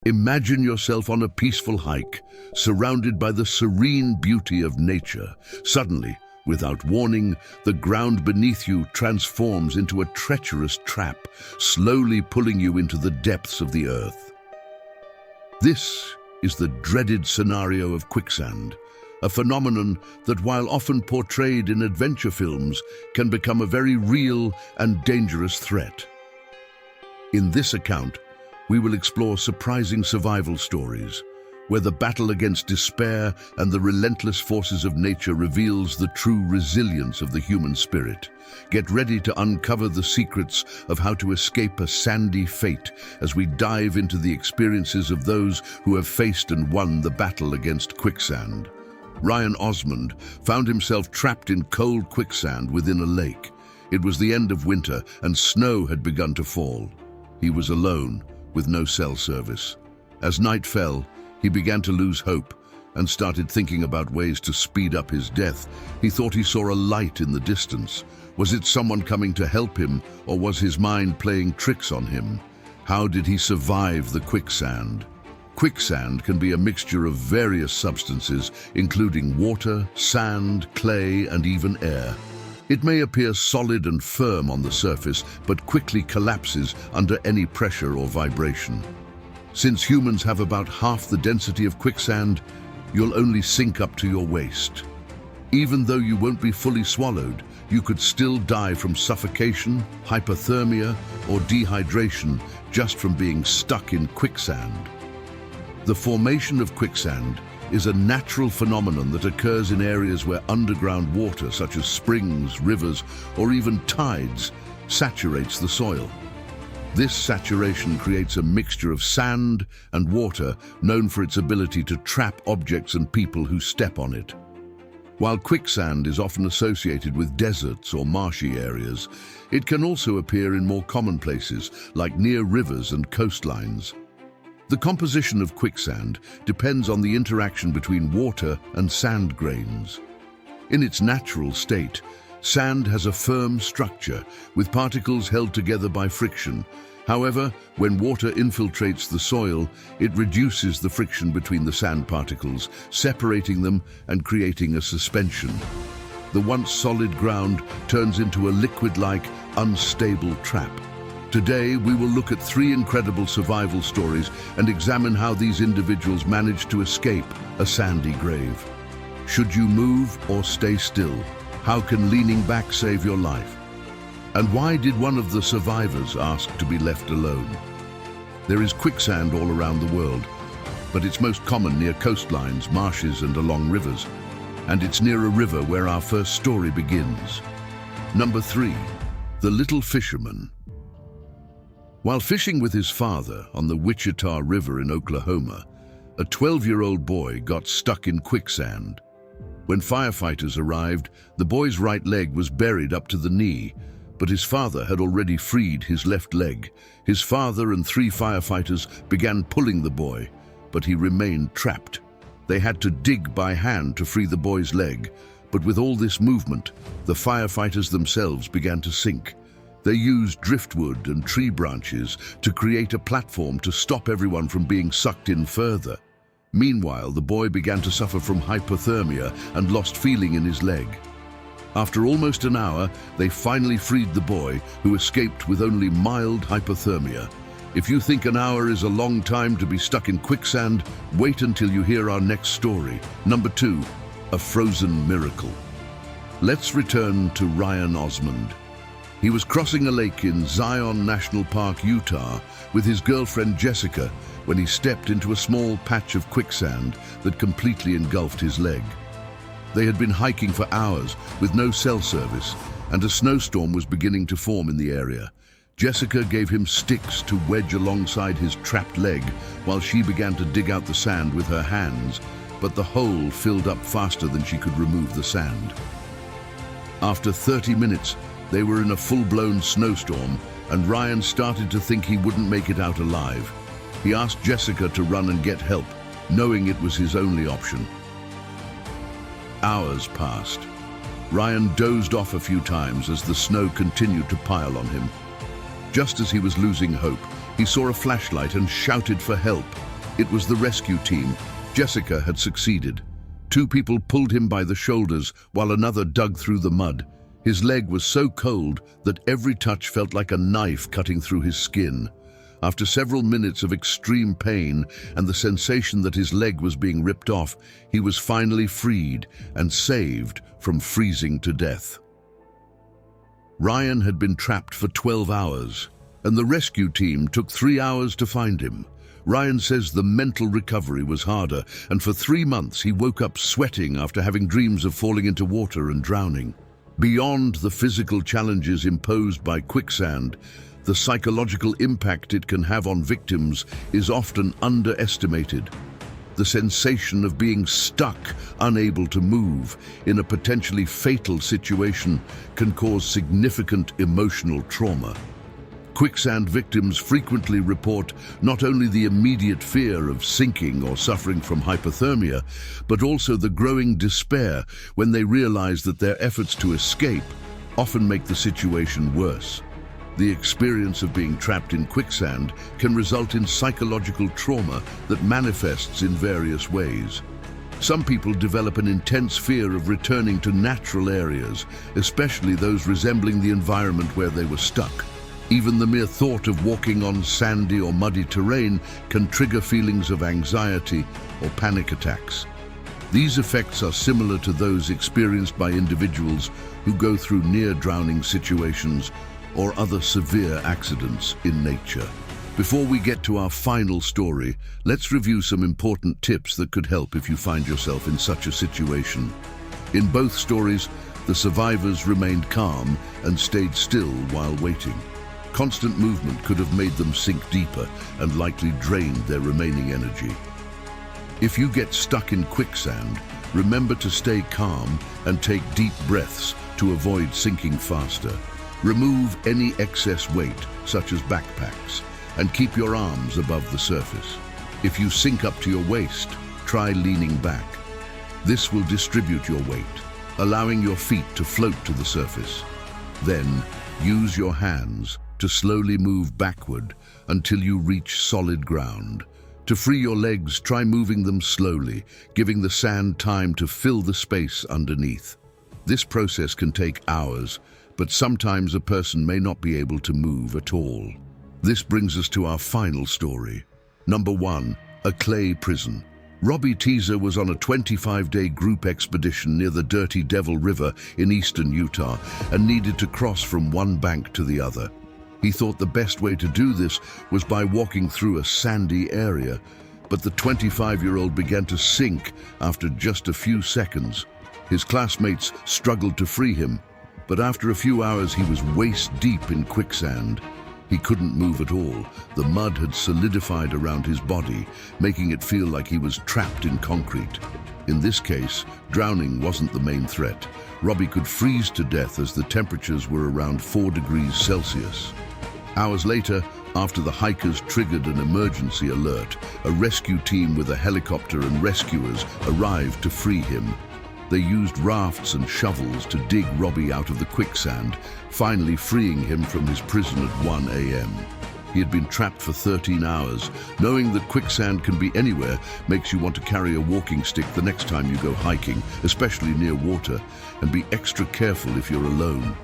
Imagine yourself on a peaceful hike, surrounded by the serene beauty of nature. Suddenly, without warning, the ground beneath you transforms into a treacherous trap, slowly pulling you into the depths of the earth. This is the dreaded scenario of quicksand, a phenomenon that, while often portrayed in adventure films, can become a very real and dangerous threat. In this account, we will explore surprising survival stories, where the battle against despair and the relentless forces of nature reveals the true resilience of the human spirit. Get ready to uncover the secrets of how to escape a sandy fate as we dive into the experiences of those who have faced and won the battle against quicksand. Ryan Osmond found himself trapped in cold quicksand within a lake. It was the end of winter and snow had begun to fall. He was alone, with no cell service. As night fell, he began to lose hope and started thinking about ways to speed up his death. He thought he saw a light in the distance. Was it someone coming to help him, or was his mind playing tricks on him? How did he survive the quicksand? Quicksand can be a mixture of various substances, including water, sand, clay, and even air. It may appear solid and firm on the surface, but quickly collapses under any pressure or vibration. Since humans have about half the density of quicksand, you'll only sink up to your waist. Even though you won't be fully swallowed, you could still die from suffocation, hypothermia, or dehydration just from being stuck in quicksand. The formation of quicksand is a natural phenomenon that occurs in areas where underground water, such as springs, rivers, or even tides, saturates the soil. This saturation creates a mixture of sand and water known for its ability to trap objects and people who step on it. While quicksand is often associated with deserts or marshy areas, it can also appear in more common places, like near rivers and coastlines. The composition of quicksand depends on the interaction between water and sand grains. In its natural state, sand has a firm structure, with particles held together by friction. However, when water infiltrates the soil, it reduces the friction between the sand particles, separating them and creating a suspension. The once solid ground turns into a liquid-like, unstable trap. Today, we will look at 3 incredible survival stories and examine how these individuals managed to escape a sandy grave. Should you move or stay still? How can leaning back save your life? And why did one of the survivors ask to be left alone? There is quicksand all around the world, but it's most common near coastlines, marshes, and along rivers. And it's near a river where our first story begins. Number 3, the little fisherman. While fishing with his father on the Wichita River in Oklahoma, a 12-year-old boy got stuck in quicksand. When firefighters arrived, the boy's right leg was buried up to the knee, but his father had already freed his left leg. His father and 3 firefighters began pulling the boy, but he remained trapped. They had to dig by hand to free the boy's leg, but with all this movement, the firefighters themselves began to sink. They used driftwood and tree branches to create a platform to stop everyone from being sucked in further. Meanwhile, the boy began to suffer from hypothermia and lost feeling in his leg. After almost an hour, they finally freed the boy, who escaped with only mild hypothermia. If you think an hour is a long time to be stuck in quicksand, wait until you hear our next story. Number 2, a frozen miracle. Let's return to Ryan Osmond. He was crossing a lake in Zion National Park, Utah, with his girlfriend Jessica when he stepped into a small patch of quicksand that completely engulfed his leg. They had been hiking for hours with no cell service, and a snowstorm was beginning to form in the area. Jessica gave him sticks to wedge alongside his trapped leg while she began to dig out the sand with her hands, but the hole filled up faster than she could remove the sand. After 30 minutes, they were in a full-blown snowstorm, and Ryan started to think he wouldn't make it out alive. He asked Jessica to run and get help, knowing it was his only option. Hours passed. Ryan dozed off a few times as the snow continued to pile on him. Just as he was losing hope, he saw a flashlight and shouted for help. It was the rescue team. Jessica had succeeded. Two people pulled him by the shoulders while another dug through the mud. His leg was so cold that every touch felt like a knife cutting through his skin. After several minutes of extreme pain and the sensation that his leg was being ripped off, he was finally freed and saved from freezing to death. Ryan had been trapped for 12 hours, and the rescue team took 3 hours to find him. Ryan says the mental recovery was harder, and for 3 months he woke up sweating after having dreams of falling into water and drowning. Beyond the physical challenges imposed by quicksand, the psychological impact it can have on victims is often underestimated. The sensation of being stuck, unable to move, in a potentially fatal situation can cause significant emotional trauma. Quicksand victims frequently report not only the immediate fear of sinking or suffering from hypothermia, but also the growing despair when they realize that their efforts to escape often make the situation worse. The experience of being trapped in quicksand can result in psychological trauma that manifests in various ways. Some people develop an intense fear of returning to natural areas, especially those resembling the environment where they were stuck. Even the mere thought of walking on sandy or muddy terrain can trigger feelings of anxiety or panic attacks. These effects are similar to those experienced by individuals who go through near-drowning situations or other severe accidents in nature. Before we get to our final story, let's review some important tips that could help if you find yourself in such a situation. In both stories, the survivors remained calm and stayed still while waiting. Constant movement could have made them sink deeper and likely drained their remaining energy. If you get stuck in quicksand, remember to stay calm and take deep breaths to avoid sinking faster. Remove any excess weight, such as backpacks, and keep your arms above the surface. If you sink up to your waist, try leaning back. This will distribute your weight, allowing your feet to float to the surface. Then, use your hands to slowly move backward until you reach solid ground. To free your legs, try moving them slowly, giving the sand time to fill the space underneath. This process can take hours, but sometimes a person may not be able to move at all. This brings us to our final story. Number 1, a clay prison. Robbie Teaser was on a 25-day group expedition near the Dirty Devil River in eastern Utah and needed to cross from one bank to the other. He thought the best way to do this was by walking through a sandy area, but the 25-year-old began to sink after just a few seconds. His classmates struggled to free him, but after a few hours he was waist-deep in quicksand. He couldn't move at all. The mud had solidified around his body, making it feel like he was trapped in concrete. In this case, drowning wasn't the main threat. Robbie could freeze to death as the temperatures were around 4 degrees Celsius. Hours later, after the hikers triggered an emergency alert, a rescue team with a helicopter and rescuers arrived to free him. They used rafts and shovels to dig Robbie out of the quicksand, finally freeing him from his prison at 1 a.m. He had been trapped for 13 hours. Knowing that quicksand can be anywhere makes you want to carry a walking stick the next time you go hiking, especially near water, and be extra careful if you're alone.